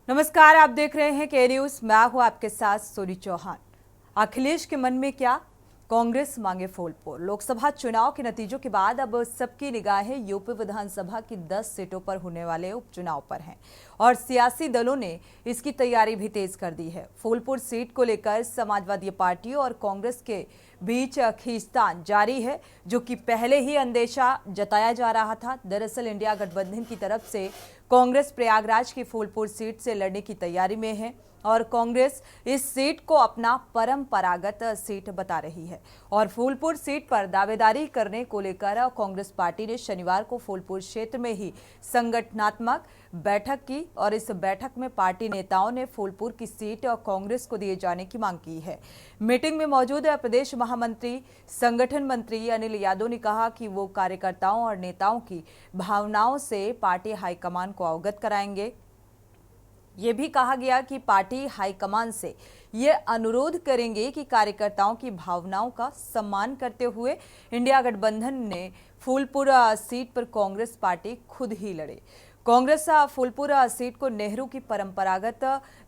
नमस्कार, आप देख रहे हैं के न्यूज। मैं हूं आपके साथ सोनी चौहान। अखिलेश के मन में क्या? कांग्रेस मांगे फूलपुर। लोकसभा चुनाव के नतीजों के बाद अब सबकी निगाहें यूपी विधानसभा की 10 सीटों पर होने वाले उपचुनाव पर हैं और सियासी दलों ने इसकी तैयारी भी तेज कर दी है। फूलपुर सीट को लेकर समाजवादी पार्टी और कांग्रेस के बीच खींचतान जारी है, जो कि पहले ही अंदेशा जताया जा रहा था। दरअसल इंडिया गठबंधन की तरफ से कांग्रेस प्रयागराज की फूलपुर सीट से लड़ने की तैयारी में है और कांग्रेस इस सीट को अपना परंपरागत सीट बता रही है और फूलपुर सीट पर दावेदारी करने को लेकर कांग्रेस पार्टी ने शनिवार को फूलपुर क्षेत्र में ही संगठनात्मक बैठक की और इस बैठक में पार्टी नेताओं ने फूलपुर की सीट और कांग्रेस को दिए जाने की मांग की है। मीटिंग में मौजूद प्रदेश महामंत्री संगठन मंत्री अनिल यादव ने कहा कि वो कार्यकर्ताओं और नेताओं की भावनाओं से पार्टी हाईकमान को अवगत कराएंगे। ये भी कहा गया कि पार्टी हाईकमान से ये अनुरोध करेंगे कि कार्यकर्ताओं की भावनाओं का सम्मान करते हुए इंडिया गठबंधन ने फूलपुर सीट पर कांग्रेस पार्टी खुद ही लड़े। कांग्रेस फूलपुर सीट को नेहरू की परंपरागत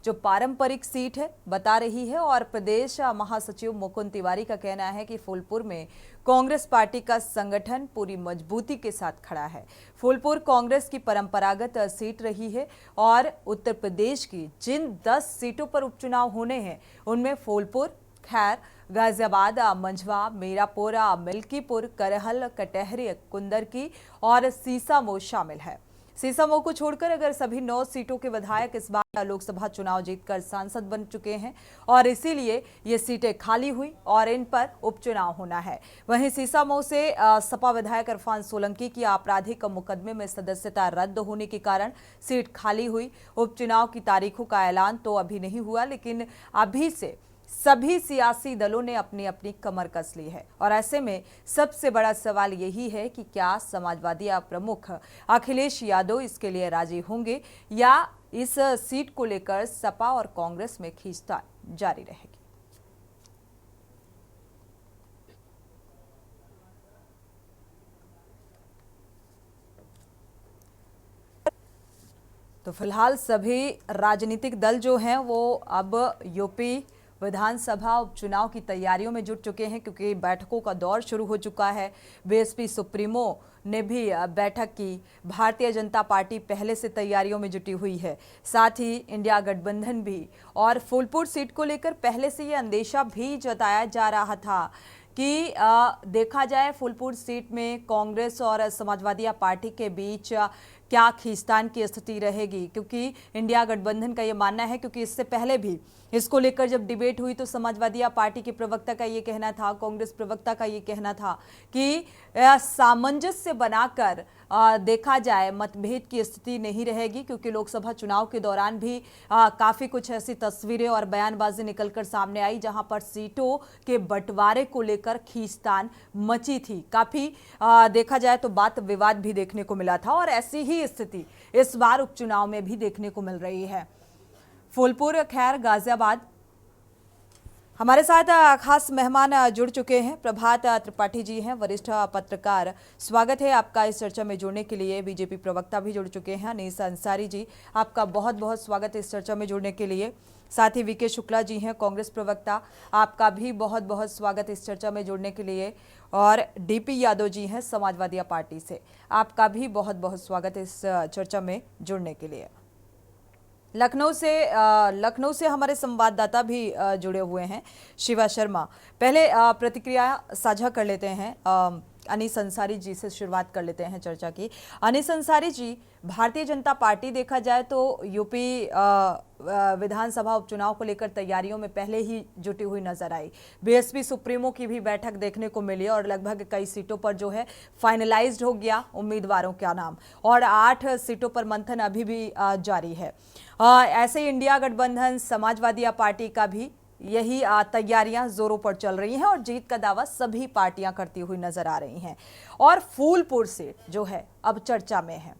जो पारंपरिक सीट है बता रही है और प्रदेश महासचिव मुकुंद तिवारी का कहना है कि फूलपुर में कांग्रेस पार्टी का संगठन पूरी मजबूती के साथ खड़ा है। फूलपुर कांग्रेस की परंपरागत सीट रही है और उत्तर प्रदेश की जिन 10 सीटों पर उपचुनाव होने हैं उनमें फूलपुर, खैर, गाजियाबाद, मंझवा, मीरापुर, मिल्कीपुर, करहल, कटहरी, कुंदरकी और सीसामऊ शामिल है। सीसामऊ को छोड़कर अगर सभी 9 सीटों के विधायक इस बार लोकसभा चुनाव जीतकर सांसद बन चुके हैं और इसीलिए ये सीटें खाली हुई और इन पर उपचुनाव होना है। वहीं सीसामऊ से सपा विधायक इरफान सोलंकी की आपराधिक मुकदमे में सदस्यता रद्द होने के कारण सीट खाली हुई। उपचुनाव की तारीखों का ऐलान तो अभी नहीं हुआ, लेकिन अभी से सभी सियासी दलों ने अपनी अपनी कमर कस ली है और ऐसे में सबसे बड़ा सवाल यही है कि क्या समाजवादी प्रमुख अखिलेश यादव इसके लिए राजी होंगे या इस सीट को लेकर सपा और कांग्रेस में खींचतान जारी रहेगी। तो फिलहाल सभी राजनीतिक दल जो हैं वो अब यूपी विधानसभा उपचुनाव की तैयारियों में जुट चुके हैं, क्योंकि बैठकों का दौर शुरू हो चुका है। बीएसपी सुप्रीमो ने भी बैठक की। भारतीय जनता पार्टी पहले से तैयारियों में जुटी हुई है, साथ ही इंडिया गठबंधन भी। और फूलपुर सीट को लेकर पहले से ये अंदेशा भी जताया जा रहा था कि देखा जाए फूलपुर सीट में कांग्रेस और समाजवादी पार्टी के बीच क्या खींचतान की स्थिति रहेगी, क्योंकि इंडिया गठबंधन का ये मानना है, क्योंकि इससे पहले भी इसको लेकर जब डिबेट हुई तो समाजवादी पार्टी के प्रवक्ता का ये कहना था, कांग्रेस प्रवक्ता का ये कहना था कि सामंजस्य बनाकर देखा जाए, मतभेद की स्थिति नहीं रहेगी, क्योंकि लोकसभा चुनाव के दौरान भी काफी कुछ ऐसी तस्वीरें और बयानबाजी निकलकर सामने आई जहां पर सीटों के बंटवारे को लेकर खींचतान मची थी। काफी देखा जाए तो बात विवाद भी देखने को मिला था और ऐसी ही स्थिति इस बार उपचुनाव में भी देखने को मिल रही है। फूलपुर, खैर, गाजियाबाद। हमारे साथ खास मेहमान जुड़ चुके हैं। प्रभात त्रिपाठी जी हैं, वरिष्ठ पत्रकार। स्वागत है आपका इस चर्चा में जुड़ने के लिए। बीजेपी प्रवक्ता भी जुड़ चुके हैं, अनीस अंसारी जी, आपका बहुत बहुत स्वागत है इस चर्चा में जुड़ने के लिए। साथ ही वीके शुक्ला जी हैं, कांग्रेस प्रवक्ता, आपका भी बहुत बहुत स्वागत इस चर्चा में जुड़ने के लिए। और डीपी यादव जी हैं समाजवादी पार्टी से, आपका भी बहुत बहुत स्वागत इस चर्चा में जुड़ने के लिए। लखनऊ से हमारे संवाददाता भी जुड़े हुए हैं, शिवा शर्मा। पहले प्रतिक्रिया साझा कर लेते हैं, अनीस अंसारी जी से शुरुआत कर लेते हैं चर्चा की। अनीस अंसारी जी, भारतीय जनता पार्टी देखा जाए तो यूपी विधानसभा उपचुनाव को लेकर तैयारियों में पहले ही जुटी हुई नजर आई। बीएसपी सुप्रीमो की भी बैठक देखने को मिली और लगभग कई सीटों पर जो है फाइनलाइज्ड हो गया उम्मीदवारों का नाम, और 8 सीटों पर मंथन अभी भी जारी है। ऐसे ही इंडिया गठबंधन, समाजवादी पार्टी का भी यही तैयारियां जोरों पर चल रही हैं और जीत का दावा सभी पार्टियां करती हुई नजर आ रही हैं और फूलपुर सीट जो है अब चर्चा में है।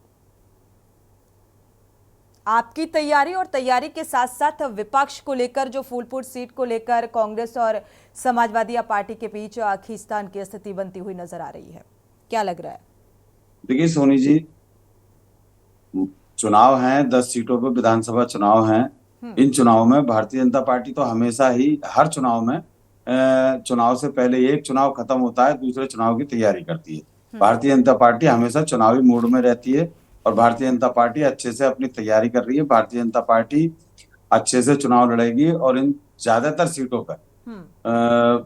आपकी तैयारी और तैयारी के साथ साथ विपक्ष को लेकर, जो फूलपुर सीट को लेकर कांग्रेस और समाजवादी पार्टी के बीच खींचतान की स्थिति बनती हुई नजर आ रही है, क्या लग रहा है? देखिए सोनी जी, चुनाव हैं, 10 सीटों पे विधानसभा चुनाव हैं। इन चुनाव में भारतीय जनता पार्टी तो हमेशा ही हर चुनाव में चुनाव से पहले एक चुनाव खत्म होता है, दूसरे चुनाव की तैयारी करती है। भारतीय जनता पार्टी हमेशा चुनावी मूड में रहती है और भारतीय जनता पार्टी अच्छे से अपनी तैयारी कर रही है। भारतीय जनता पार्टी अच्छे से चुनाव लड़ेगी और इन ज्यादातर सीटों पर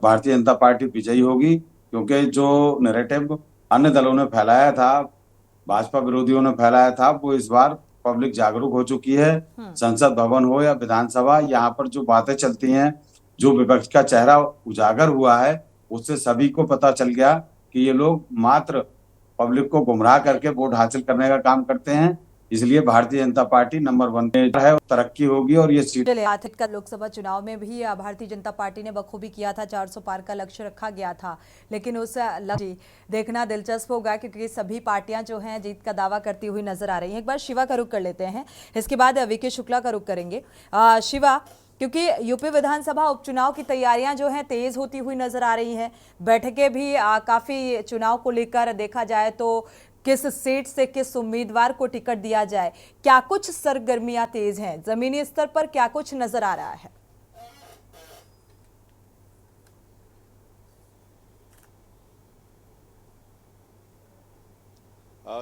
भारतीय जनता पार्टी विजयी होगी, क्योंकि जो नैरेटिव अन्य दलों ने फैलाया था, भाजपा विरोधियों ने फैलाया था, वो इस बार पब्लिक जागरूक हो चुकी है। संसद भवन हो या विधानसभा, यहाँ पर जो बातें चलती हैं, जो विपक्ष का चेहरा उजागर हुआ है, उससे सभी को पता चल गया कि ये लोग मात्र पब्लिक को गुमराह करके वोट हासिल करने का काम करते हैं। इसलिए भारतीय जनता पार्टी नंबर 1 पे है, तरक्की होगी और ये सीट चलिए, आखिर का लोकसभा चुनाव में भी भारतीय जनता पार्टी ने बखूबी किया था, 400 पार का लक्ष्य रखा गया था, लेकिन उस लक्ष्य देखना दिलचस्प होगा क्योंकि सभी पार्टियां जो हैं जीत का दावा करती हुई नजर आ रही हैं। एक बार शिवा का रुख कर लेते हैं, इसके बाद वीके शुक्ला का रुख करेंगे। शिवा, क्योंकि यूपी विधानसभा उपचुनाव की तैयारियां जो हैं तेज होती हुई नजर आ रही हैं, बैठकें भी काफी चुनाव को लेकर देखा जाए तो किस सीट से किस उम्मीदवार को टिकट दिया जाए, क्या कुछ सरगर्मियां तेज हैं, जमीनी स्तर पर क्या कुछ नजर आ रहा है?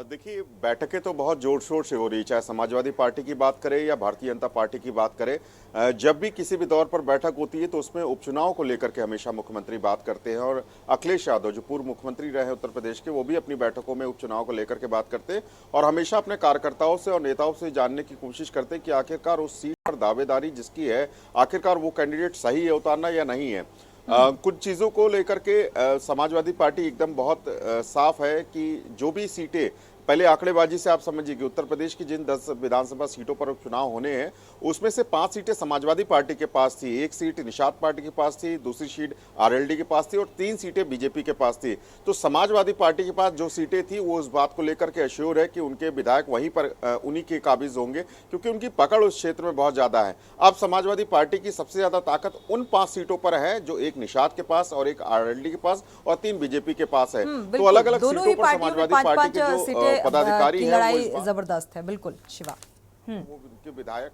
देखिए, बैठकें तो बहुत जोर शोर से हो रही, चाहे समाजवादी पार्टी की बात करें या भारतीय जनता पार्टी की बात करें। जब भी किसी भी दौर पर बैठक होती है तो उसमें उपचुनाव को लेकर के हमेशा मुख्यमंत्री बात करते हैं और अखिलेश यादव जो पूर्व मुख्यमंत्री रहे हैं उत्तर प्रदेश के, वो भी अपनी बैठकों में उपचुनाव को लेकर के बात करते हैं और हमेशा अपने कार्यकर्ताओं से और नेताओं से जानने की कोशिश करते हैं कि आखिरकार उस सीट पर दावेदारी जिसकी है, आखिरकार वो कैंडिडेट सही है उतारना या नहीं है। कुछ चीजों को लेकर के समाजवादी पार्टी एकदम बहुत साफ है कि जो भी सीटें, पहले आंकड़ेबाजी से आप समझिए कि उत्तर प्रदेश की जिन 10 विधानसभा सीटों पर उपचुनाव होने हैं उसमें से 5 सीटें समाजवादी पार्टी के पास थी, 1 सीट निषाद पार्टी के पास थी, दूसरी सीट आरएलडी के पास थी और 3 सीटें बीजेपी के पास थी। तो समाजवादी पार्टी के पास जो सीटें थी वो उस बात को लेकर के अश्योर है कि उनके विधायक वहीं पर उन्हीं के काबिज होंगे, क्योंकि उनकी पकड़ उस क्षेत्र में बहुत ज्यादा है। अब समाजवादी पार्टी की सबसे ज्यादा ताकत उन 5 सीटों पर है जो एक निषाद के पास और एक आरएलडी के पास और 3 बीजेपी के पास है। तो अलग अलग सीटों पर समाजवादी पार्टी के जो पदाधिकारी है, लड़ाई जबरदस्त है। बिल्कुल शिवा, वो उनके विधायक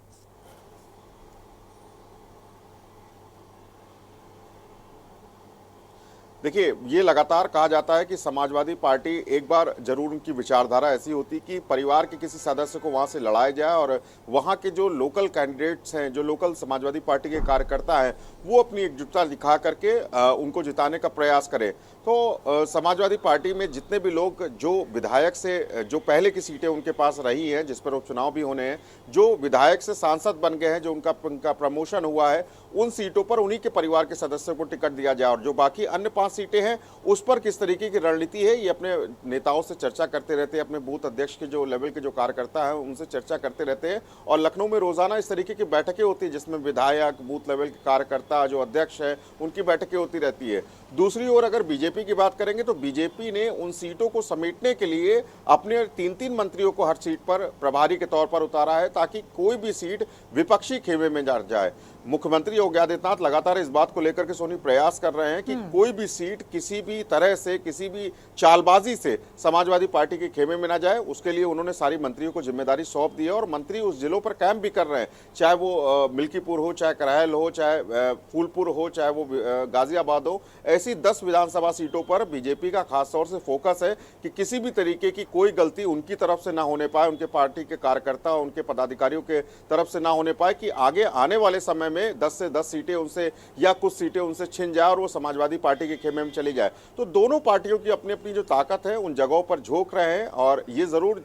देखिए, ये लगातार कहा जाता है कि समाजवादी पार्टी एक बार जरूर उनकी विचारधारा ऐसी होती कि परिवार के किसी सदस्य को वहां से लड़ाया जाए और वहां के जो लोकल कैंडिडेट्स हैं, जो लोकल समाजवादी पार्टी के कार्यकर्ता हैं, वो अपनी एकजुटता दिखा करके उनको जिताने का प्रयास करें। तो समाजवादी पार्टी में जितने भी लोग जो विधायक से जो पहले की सीटें उनके पास रही हैं, जिस पर उपचुनाव भी होने हैं, जो विधायक से सांसद बन गए हैं, जो उनका प्रमोशन हुआ है, उन सीटों पर उन्हीं के परिवार के सदस्यों को टिकट दिया जाए और जो बाकी अन्य 5 सीटें हैं उस पर किस तरीके की रणनीति है, ये अपने नेताओं से चर्चा करते रहते हैं, अपने बूथ अध्यक्ष के जो लेवल के जो कार्यकर्ता हैं उनसे चर्चा करते रहते हैं। और लखनऊ में रोजाना इस तरीके की बैठकें होती है जिसमें विधायक, बूथ लेवल के कार्यकर्ता, जो अध्यक्ष है, उनकी बैठकें होती रहती है। दूसरी ओर अगर बीजेपी की बात करेंगे तो बीजेपी ने उन सीटों को समेटने के लिए अपने 3-3 मंत्रियों को हर सीट पर प्रभारी के तौर पर उतारा है ताकि कोई भी सीट विपक्षी खेमे में जा जाए। मुख्यमंत्री योगी आदित्यनाथ लगातार इस बात को लेकर के सोनी प्रयास कर रहे हैं कि कोई भी सीट किसी भी तरह से, किसी भी चालबाजी से समाजवादी पार्टी के खेमे में ना जाए। उसके लिए उन्होंने सारी मंत्रियों को जिम्मेदारी सौंप दी है और मंत्री उस जिलों पर कैंप भी कर रहे हैं, चाहे वो मिल्कीपुर हो, चाहे करहल हो, चाहे फूलपुर हो, चाहे वो गाजियाबाद हो। ऐसी 10 विधानसभा सीटों पर बीजेपी का खासतौर से फोकस है कि किसी भी तरीके की कोई गलती उनकी तरफ से ना होने पाए, उनके पार्टी के कार्यकर्ता, उनके पदाधिकारियों के तरफ से ना होने पाए, कि आगे आने वाले समय में 10 से 10 सीटें उनसे या कुछ सीटें उनसे छिन जाए और वो समाजवादी पार्टी के खेमे में चली जाए। तो दोनों पार्टियों की अपनी अपनी जो ताकत है उन जगहों पर झोंक रहे हैं और ये जरूर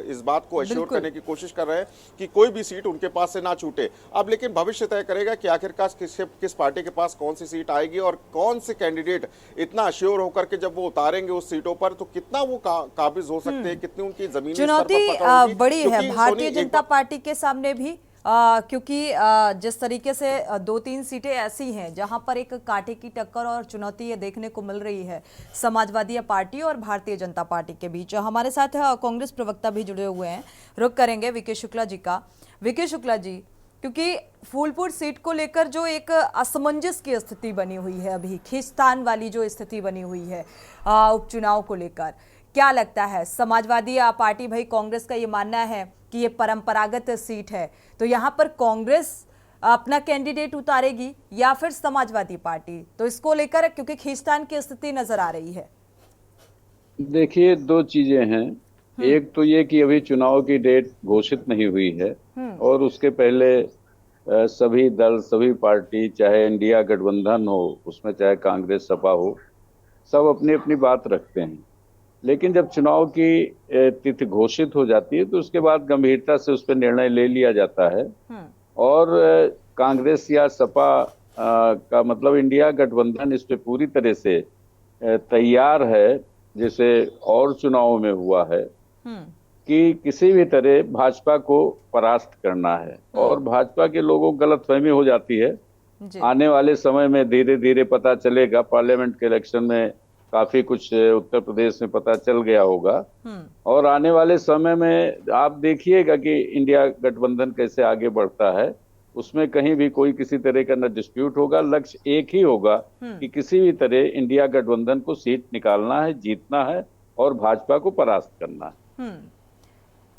इस बात को अश्योर करने की कोशिश कर रहे हैं कि कोई भी सीट उनके पास से ना छूटे। अब लेकिन भविष्य तय करेगा कि आखिरकार किस पार्टी के पास कौन सी सीट आएगी और कौन से कैंडिडेट इतना अश्योर होकर के जब वो उतारेंगे उस सीटों पर तो कितना वो काबिज हो सकते हैं, कितनी उनकी जमीनी चुनौती बड़ी है भारतीय जनता पार्टी के सामने भी। क्योंकि जिस तरीके से 2-3 सीटें ऐसी हैं जहां पर एक कांटे की टक्कर और चुनौती ये देखने को मिल रही है समाजवादी पार्टी और भारतीय जनता पार्टी के बीच। हमारे साथ कांग्रेस प्रवक्ता भी जुड़े हुए हैं, रुख करेंगे वीके शुक्ला जी का। वीके शुक्ला जी, क्योंकि फूलपुर सीट को लेकर जो एक असमंजस की स्थिति बनी हुई है, अभी खींचतान वाली जो स्थिति बनी हुई है उपचुनाव को लेकर, क्या लगता है? समाजवादी पार्टी, भाई कांग्रेस का ये मानना है कि ये परंपरागत सीट है, तो यहाँ पर कांग्रेस अपना कैंडिडेट उतारेगी या फिर समाजवादी पार्टी? तो इसको लेकर क्योंकि खींचतान की स्थिति नजर आ रही है। देखिए, दो चीजें हैं। एक तो ये कि अभी चुनाव की डेट घोषित नहीं हुई है और उसके पहले सभी दल, सभी पार्टी, चाहे इंडिया गठबंधन हो, उसमें चाहे कांग्रेस सपा हो, सब अपनी अपनी बात रखते हैं। लेकिन जब चुनाव की तिथि घोषित हो जाती है तो उसके बाद गंभीरता से उस पर निर्णय ले लिया जाता है। और कांग्रेस या सपा का मतलब इंडिया गठबंधन इस पे पूरी तरह से तैयार है, जैसे और चुनावों में हुआ है, कि किसी भी तरह भाजपा को परास्त करना है। और भाजपा के लोगों को गलतफहमी हो जाती है। आने वाले समय में धीरे धीरे पता चलेगा। पार्लियामेंट के इलेक्शन में काफी कुछ उत्तर प्रदेश में पता चल गया होगा और आने वाले समय में आप देखिएगा कि इंडिया गठबंधन कैसे आगे बढ़ता है। उसमें कहीं भी कोई किसी तरह का न डिस्प्यूट होगा। लक्ष्य एक ही होगा कि किसी भी तरह इंडिया गठबंधन को सीट निकालना है, जीतना है और भाजपा को परास्त करना है।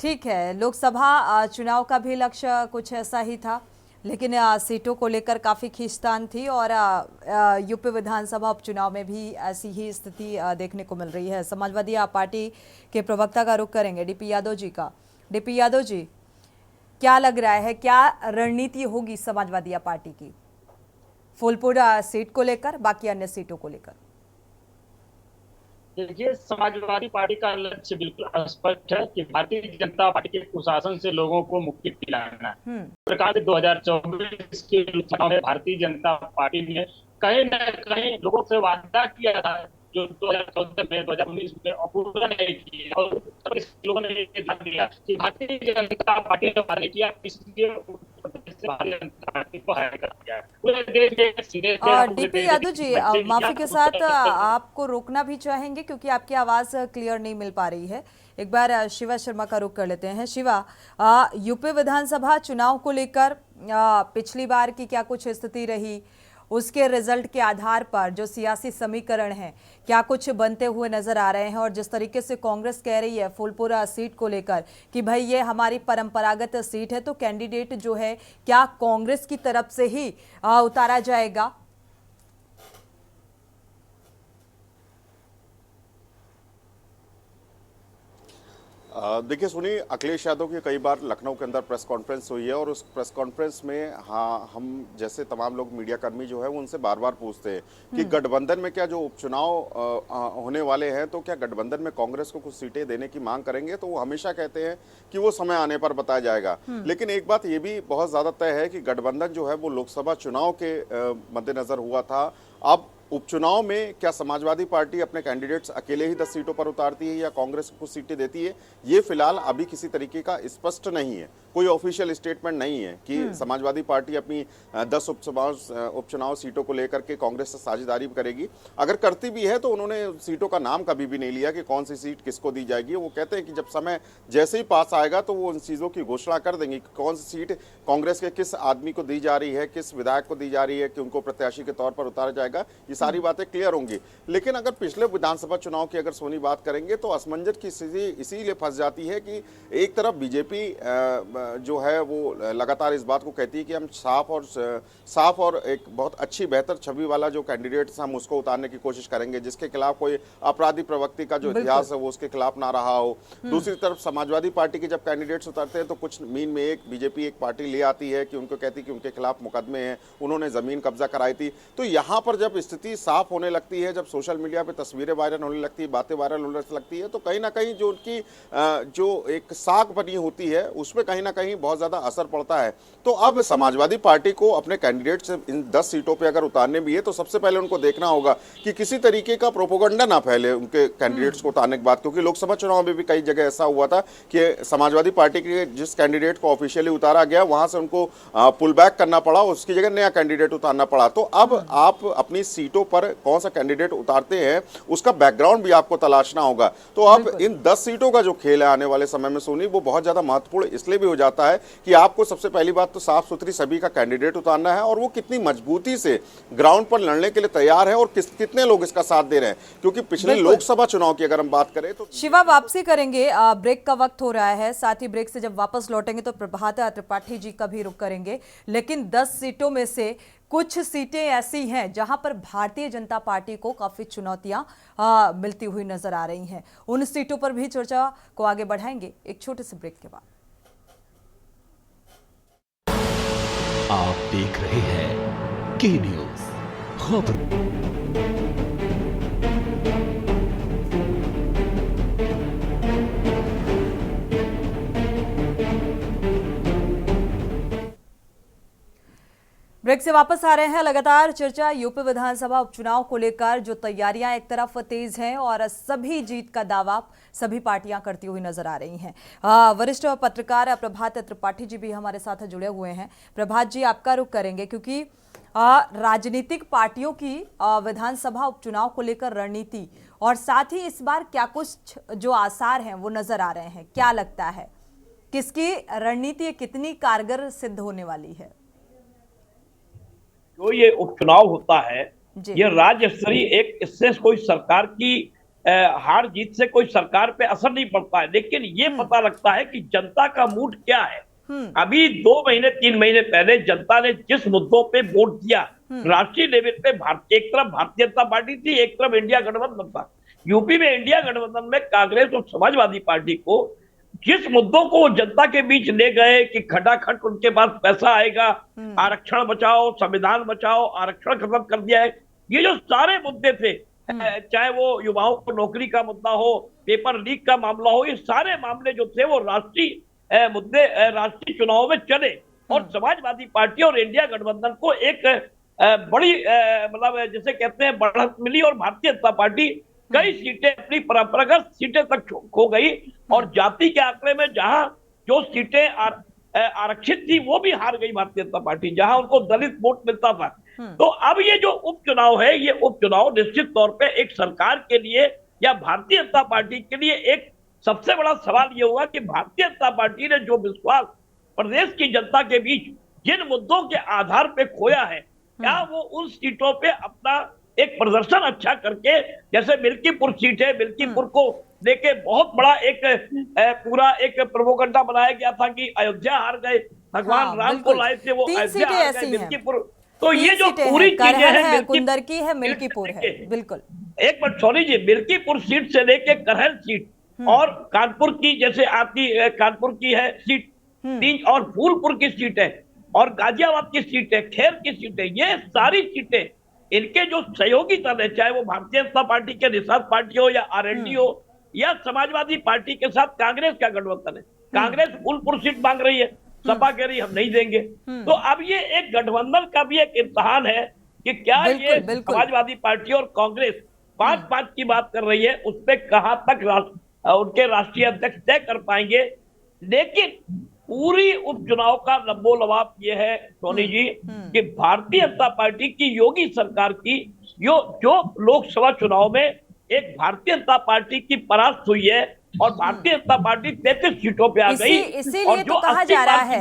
ठीक है, लोकसभा चुनाव का भी लक्ष्य कुछ ऐसा ही था, लेकिन सीटों को लेकर काफ़ी खींचतान थी और यूपी विधानसभा उपचुनाव में भी ऐसी ही स्थिति देखने को मिल रही है। समाजवादी पार्टी के प्रवक्ता का रुख करेंगे डीपी यादव जी का। डीपी यादव जी, क्या लग रहा है, क्या रणनीति होगी समाजवादी पार्टी की फूलपुर सीट को लेकर, बाकी अन्य सीटों को लेकर? देखिए, समाजवादी पार्टी का लक्ष्य बिल्कुल स्पष्ट है कि भारतीय जनता पार्टी के कुशासन से लोगों को मुक्ति दिलाना है। प्रकार से 2024 के चुनाव में भारतीय जनता पार्टी ने कहीं न कहीं लोगों से वादा किया था जो 2014 में 2019 में अपूर्ण नहीं किया, और लोगों ने ये ध्यान दिया कि भारतीय जनता पार्टी ने वादा किया, इसलिए भारतीय जनता पार्टी को हायर कर दिया है पूरे देश में सीधे। डीपी यादव जी, माफी के साथ आपको रोकना भी चाहेंगे क्योंकि आपकी आवाज क्लियर नहीं मिल पा रही है। एक बार शिवा शर्मा का रुख कर लेते हैं। शिवा, यूपी विधानसभा चुनाव को लेकर पिछली बार की क्या कुछ स्थिति रही, उसके रिजल्ट के आधार पर जो सियासी समीकरण हैं क्या कुछ बनते हुए नजर आ रहे हैं? और जिस तरीके से कांग्रेस कह रही है फूलपुर सीट को लेकर कि भाई ये हमारी परंपरागत सीट है, तो कैंडिडेट जो है क्या कांग्रेस की तरफ से ही उतारा जाएगा? देखिए सुनिए, अखिलेश यादव की कई बार लखनऊ के अंदर प्रेस कॉन्फ्रेंस हुई है और उस प्रेस कॉन्फ्रेंस में हम जैसे तमाम लोग मीडिया कर्मी जो है वो उनसे बार बार पूछते हैं कि गठबंधन में क्या जो उपचुनाव होने वाले हैं तो क्या गठबंधन में कांग्रेस को कुछ सीटें देने की मांग करेंगे, तो वो हमेशा कहते हैं कि वो समय आने पर बताया जाएगा। लेकिन एक बात ये भी बहुत ज्यादा तय है कि गठबंधन जो है वो लोकसभा चुनाव के मद्देनजर हुआ था। अब उपचुनाव में क्या समाजवादी पार्टी अपने कैंडिडेट्स अकेले ही 10 सीटों पर उतारती है या कांग्रेस को कुछ सीटें देती है, ये फिलहाल अभी किसी तरीके का स्पष्ट नहीं है। कोई ऑफिशियल स्टेटमेंट नहीं है कि समाजवादी पार्टी अपनी 10 उपचुनाव सीटों को लेकर के कांग्रेस से साझेदारी करेगी। अगर करती भी है तो उन्होंने सीटों का नाम कभी भी नहीं लिया कि कौन सी सीट किसको दी जाएगी। वो कहते हैं कि जब समय जैसे ही पास आएगा तो वो उन चीज़ों की घोषणा कर देंगे कि कौन सी सीट कांग्रेस के किस आदमी को दी जा रही है, किस विधायक को दी जा रही है, कि उनको प्रत्याशी के तौर पर उतारा जाएगा। ये सारी बातें क्लियर होंगी। लेकिन अगर पिछले विधानसभा चुनाव की अगर सोनी बात करेंगे तो असमंजस की स्थिति इसीलिए फंस जाती है कि एक तरफ बीजेपी जो है वो लगातार इस बात को कहती है कि हम साफ और एक बहुत अच्छी बेहतर छवि वाला जो कैंडिडेट्स हम उसको उतारने की कोशिश करेंगे, जिसके खिलाफ कोई आपराधिक प्रवृत्ति का जो इतिहास है वो उसके खिलाफ ना रहा हो। दूसरी तरफ समाजवादी पार्टी के जब कैंडिडेट्स उतारते हैं तो कुछ मीन में एक बीजेपी एक पार्टी ले आती है कि उनको कहती है कि उनके खिलाफ मुकदमे हैं, उन्होंने जमीन कब्जा कराई थी। तो यहाँ पर जब स्थिति साफ होने लगती है, जब सोशल मीडिया पे तस्वीरें वायरल होने लगती है, बातें वायरल होने लगती है, तो कहीं ना कहीं जो उनकी जो एक साख बनी होती है उसमें कहीं ना कहीं बहुत ज्यादा असर पड़ता है। तो अब समाजवादी पार्टी को अपने कैंडिडेट से इन 10 सीटों पे अगर उतारने भी है तो सबसे पहले उनको देखना होगा कि किसी तरीके का प्रोपोगंडा ना फैले उनके कैंडिडेट्स को उतारने के बाद, क्योंकि लोकसभा चुनाव में भी कई जगह ऐसा हुआ था कि समाजवादी पार्टी के जिस कैंडिडेट को ऑफिशियली उतारा गया वहां से उनको पुल बैक करना पड़ा, उसकी जगह नया कैंडिडेट उतारना पड़ा। तो अब आप अपनी सीटों पर कौन सा कैंडिडेट उतारते हैं उसका बैकग्राउंड भी आपको तलाशना होगा। तो अब इन 10 सीटों का जो खेल है आने वाले समय में सोनी, वो बहुत ज्यादा महत्वपूर्ण इसलिए भी हो जाता है कि आपको सबसे पहली बात तो साफ सुथरी सभी का कैंडिडेट उतारना है और वो कितनी मजबूती से ग्राउंड पर लड़ने के लिए तैयार है और कितने लोग इसका साथ दे रहे हैं। क्योंकि पिछले लोकसभा चुनाव की अगर हम बात करें तो शिवा, वापसी करेंगे, ब्रेक का वक्त हो रहा है, साथ ही ब्रेक से जब वापस लौटेंगे तो प्रभात त्रिपाठी जी का भी रुख करेंगे। लेकिन 10 सीटों में से कुछ सीटें ऐसी हैं जहां पर भारतीय जनता पार्टी को काफी चुनौतियां मिलती हुई नजर आ रही हैं। उन सीटों पर भी चर्चा को आगे बढ़ाएंगे एक छोटे से ब्रेक के बाद। आप देख रहे हैं के न्यूज खबर। ब्रेक से वापस आ रहे हैं। लगातार चर्चा यूपी विधानसभा उपचुनाव को लेकर, जो तैयारियां एक तरफ तेज हैं और सभी जीत का दावा सभी पार्टियां करती हुई नजर आ रही हैं। वरिष्ठ पत्रकार प्रभात त्रिपाठी जी भी हमारे साथ जुड़े हुए हैं। प्रभात जी, आपका रुख करेंगे क्योंकि राजनीतिक पार्टियों की विधानसभा उपचुनाव को लेकर रणनीति और साथ ही इस बार क्या कुछ जो आसार हैं वो नजर आ रहे हैं, क्या लगता है किसकी रणनीति कितनी कारगर सिद्ध होने वाली है? जो ये उपचुनाव होता है जी। ये राज्य स्तरीय एक, इससे कोई सरकार की हार जीत से कोई सरकार पे असर नहीं पड़ता है, लेकिन ये पता लगता है कि जनता का मूड क्या है। अभी 2 महीने 3 महीने पहले जनता ने जिस मुद्दों पे वोट दिया, राष्ट्रीय लेवल पे एक तरफ भारतीय जनता पार्टी थी, एक तरफ इंडिया गठबंधन था। यूपी में इंडिया गठबंधन में कांग्रेस और समाजवादी पार्टी को जिस मुद्दों को जनता के बीच ले गए कि खटाखट उनके पास पैसा आएगा, आरक्षण बचाओ, संविधान बचाओ, आरक्षण खत्म कर दिया है, ये जो सारे मुद्दे थे, चाहे वो युवाओं को नौकरी का मुद्दा हो, पेपर लीक का मामला हो, ये सारे मामले जो थे वो राष्ट्रीय मुद्दे राष्ट्रीय चुनाव में चले और समाजवादी पार्टी और इंडिया गठबंधन को एक बड़ी मतलब जिसे कहते हैं बढ़त मिली और भारतीय जनता पार्टी कई सीटें अपनी परंपरागत सीटें तक खो गई और जाति के आंकड़े में जहां जो सीटें आरक्षित थी वो भी हार गई भारतीय जनता पार्टी, जहां उनको दलित वोट मिलता था। तो अब ये जो उपचुनाव है, ये उपचुनाव निश्चित तौर पे एक सरकार के लिए या भारतीय जनता पार्टी के लिए एक सबसे बड़ा सवाल ये होगा कि भारतीय जनता पार्टी ने जो विश्वास प्रदेश की जनता के बीच जिन मुद्दों के आधार पे खोया है, क्या वो उन सीटों पे अपना एक प्रदर्शन अच्छा करके, जैसे मिल्कीपुर सीट है, मिल्कीपुर को लेके बहुत बड़ा एक पूरा एक प्रोपोगंडा बनाया गया था कि अयोध्या हार गए, भगवान राम को लाए थे वो अयोध्या हार गए, मिल्कीपुर। तो ये जो पूरी चीजें हैं, कुंदरकी है, मिल्कीपुर है, बिल्कुल। एक बार सोनी जी, मिल्कीपुर सीट से लेके करहल सीट और कानपुर की जैसे आपकी कानपुर की है सीट 3 और फूलपुर की सीट है और गाजियाबाद की सीट है, खेर की सीट है, ये सारी सीटें इनके जो सहयोगी दल है, चाहे वो भारतीय जनता पार्टी के निषाद पार्टी हो या आरएलडी हो या समाजवादी पार्टी के साथ कांग्रेस का गठबंधन है। कांग्रेस फूलपुर सीट मांग रही है, सपा कह रही हम नहीं देंगे। तो अब ये एक गठबंधन का भी एक इम्तिहान है कि क्या ये समाजवादी पार्टी और कांग्रेस 5-5 की बात कर रही है, उस पर कहां तक उनके राष्ट्रीय अध्यक्ष तय कर पाएंगे। लेकिन पूरी उपचुनाव का लंबो लबाब ये है सोनी जी कि भारतीय जनता पार्टी की योगी सरकार की जो लोकसभा चुनाव में एक भारतीय जनता पार्टी की परास्त हुई है और भारतीय जनता पार्टी 33 सीटों पे आ गई। इसीलिए तो कहा जा रहा है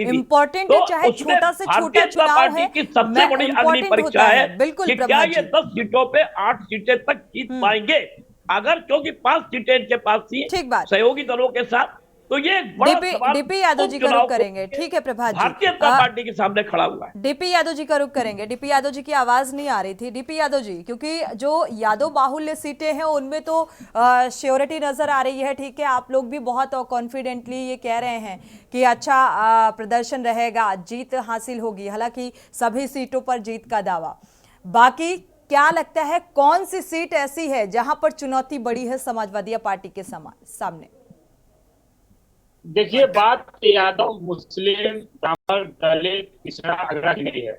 इम्पोर्टेंट है, चाहे छोटा से छोटा चुनाव है, की सबसे बड़ी अगली परीक्षा है बिल्कुल कि क्या ये 10 सीटों पे 8 सीटें तक जीत पाएंगे। अगर क्योंकि 5 सीटें इनके पास थी सहयोगी दलों के साथ, तो ये डीपी यादव जी का रुख करेंगे। ठीक है प्रभात जी, भारतीय जनता पार्टी के सामने खड़ा हुआ है। डीपी यादव जी का रुख करेंगे। डीपी यादव जी की आवाज नहीं आ रही थी। डीपी यादव जी, क्योंकि जो यादव बाहुल्य सीटें हैं उनमें तो श्योरिटी नजर आ रही है, ठीक है, आप लोग भी बहुत कॉन्फिडेंटली ये कह रहे हैं कि अच्छा प्रदर्शन रहेगा, जीत हासिल होगी, हालांकि सभी सीटों पर जीत का दावा। बाकी क्या लगता है कौन सी सीट ऐसी है जहां पर चुनौती बड़ी है समाजवादी पार्टी के सामने? देखिए, बात यादव मुस्लिम ब्राह्मण दलित पिछड़ा अगड़ा की नहीं है।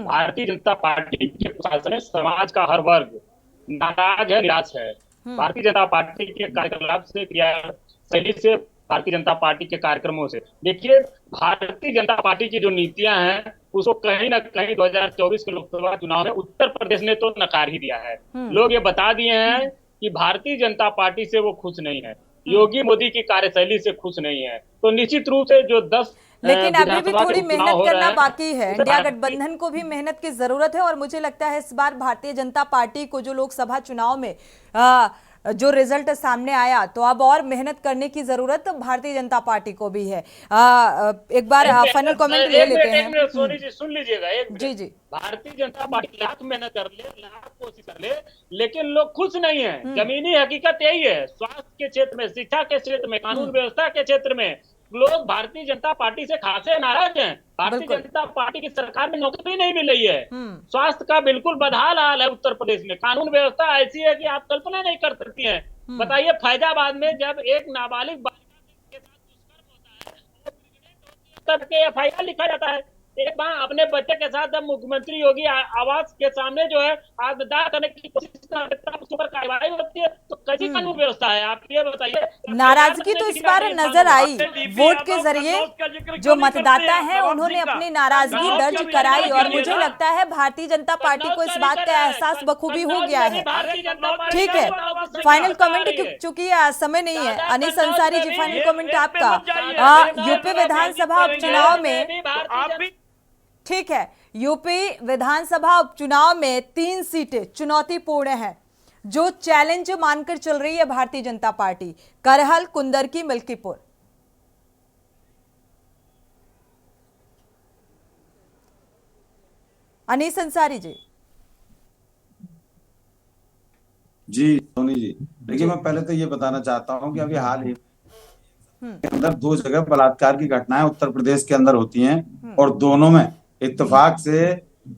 भारतीय जनता पार्टी के प्रशासन में समाज का हर वर्ग नाराज है, निराश है। भारतीय जनता पार्टी के कार्यकलाप से, क्रियाशैली से, भारतीय जनता पार्टी के कार्यक्रमों से। देखिए, भारतीय जनता पार्टी की जो नीतियां हैं उसको कहीं ना कहीं 2024 के लोकसभा चुनाव में उत्तर प्रदेश ने तो नकार ही दिया है। लोग ये बता दिए हैं कि भारतीय जनता पार्टी से वो खुश नहीं है, योगी मोदी की कार्यशैली से खुश नहीं है, तो निश्चित रूप से जो 10 लेकिन अभी भी विधानसभा थोड़ी के मेहनत उपचुनाव हो रहे करना हैं, बाकी है। इंडिया गठबंधन को भी मेहनत की जरूरत है और मुझे लगता है इस बार भारतीय जनता पार्टी को जो लोकसभा चुनाव में जो रिजल्ट सामने आया, तो अब और मेहनत करने की जरूरत भारतीय जनता पार्टी को भी है। एक बार फाइनल कमेंट ले लेते हैं। सोनी जी सुन लीजिएगा एक जी जी। भारतीय जनता पार्टी लाख मेहनत कर ले, लाख कोशिश कर ले, लेकिन लोग खुश नहीं है। जमीनी हकीकत यही है। स्वास्थ्य के क्षेत्र में, शिक्षा के क्षेत्र में, कानून व्यवस्था के क्षेत्र में लोग भारतीय जनता पार्टी से खासे नाराज हैं। भारतीय जनता पार्टी की सरकार में नौकरी नहीं मिल रही है। स्वास्थ्य का बिल्कुल बदहाल हाल है उत्तर प्रदेश में। कानून व्यवस्था ऐसी है कि आप कल्पना नहीं कर सकती हैं। बताइए, फैजाबाद में जब एक नाबालिग बालिका के साथ दुष्कर्म होता है तब के FIR लिखा जाता है। एक मां अपने बच्चे के साथ जब मुख्यमंत्री योगी आवास के सामने जो है आत्मदाह करने की कोशिश करते हैं, उस पर कार्रवाई होती है, तो कैसी कानून व्यवस्था है? आप ये बताइए। नाराजगी तो इस बार नजर आई। वोट के जरिए जो मतदाता हैं उन्होंने अपनी नाराजगी दर्ज कराई और मुझे लगता है भारतीय जनता पार्टी को इस बात का एहसास बखूबी हो गया है। ठीक है, फाइनल कमेंट, चूंकि समय नहीं है, अनीस अंसारी जी फाइनल कमेंट आपका। यूपी विधानसभा उपचुनाव में, ठीक है, यूपी विधानसभा उपचुनाव में 3 सीटें चुनौतीपूर्ण हैं, जो चैलेंज मानकर चल रही है भारतीय जनता पार्टी। करहल, कुंदरकी, मिल्कीपुर। अनीस अंसारी जी। जी सोनी जी, देखिए मैं पहले तो ये बताना चाहता हूँ कि अभी हाल ही के अंदर 2 जगह बलात्कार की घटनाएं उत्तर प्रदेश के अंदर होती हैं और दोनों में इत्तेफाक से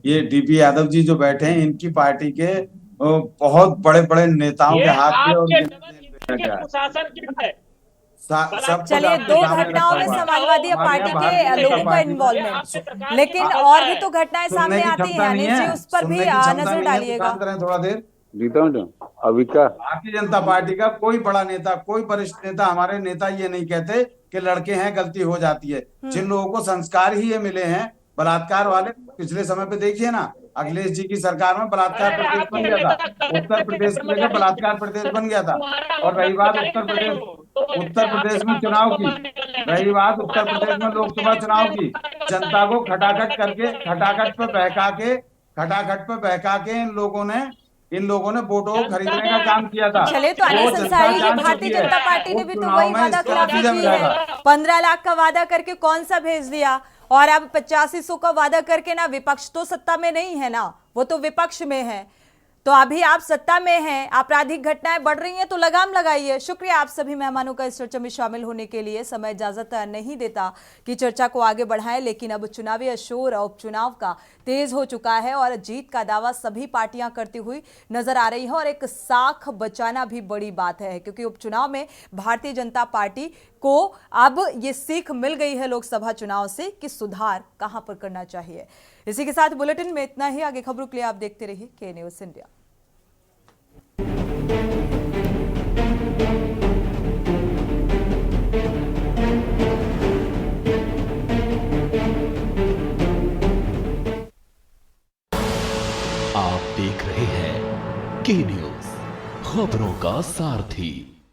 ये DP यादव जी जो बैठे हैं, इनकी पार्टी के बहुत बड़े बड़े नेताओं के हाथ में और चलिए, 2 घटनाओं में समाजवादी पार्टी के लोगों का इन्वॉल्वमेंट, लेकिन और भी तो घटनाएं सामने आती हैं। अनिल जी, उस पर भी नजर डालिएगा। थोड़ा देर अभी का भारतीय जनता पार्टी का कोई बड़ा नेता, कोई वरिष्ठ नेता, हमारे नेता ये नहीं कहते कि लड़के हैं गलती हो जाती है। जिन लोगों को संस्कार ही ये मिले हैं, बलात्कार वाले, पिछले समय पे देखिए ना, अखिलेश जी की सरकार में बलात्कार प्रदेश बन गया था। उत्तर प्रदेश की जगह बलात्कार प्रदेश बन गया था। और रही बात उत्तर प्रदेश में चुनाव की, रही बात उत्तर प्रदेश में लोकसभा चुनाव की, जनता को खटाखट पे बहका के इन लोगों ने वोटों को खरीदने का काम किया था। चलिए, तो अनीस अंसारी जी, भारतीय जनता पार्टी ने भी तो वही वादा खिलाफी की है। 15 लाख का वादा करके कौन सा भेज दिया, और अब 8500 का वादा करके ना, विपक्ष तो सत्ता में नहीं है ना, वो तो विपक्ष में है। तो अभी आप सत्ता में हैं, आपराधिक घटनाएं बढ़ रही हैं, तो लगाम लगाइए। शुक्रिया आप सभी मेहमानों का इस चर्चा में शामिल होने के लिए। समय इजाजत नहीं देता कि चर्चा को आगे बढ़ाएं, लेकिन अब चुनावी अशोर उपचुनाव का तेज हो चुका है और जीत का दावा सभी पार्टियां करती हुई नजर आ रही है। और एक साख बचाना भी बड़ी बात है, क्योंकि उपचुनाव में भारतीय जनता पार्टी को अब ये सीख मिल गई है लोकसभा चुनाव से कि सुधार कहां पर करना चाहिए। इसी के साथ बुलेटिन में इतना ही। आगे खबरों के लिए आप देखते रहिए के न्यूज़ इंडिया। आप देख रहे हैं के न्यूज़, खबरों का सारथी।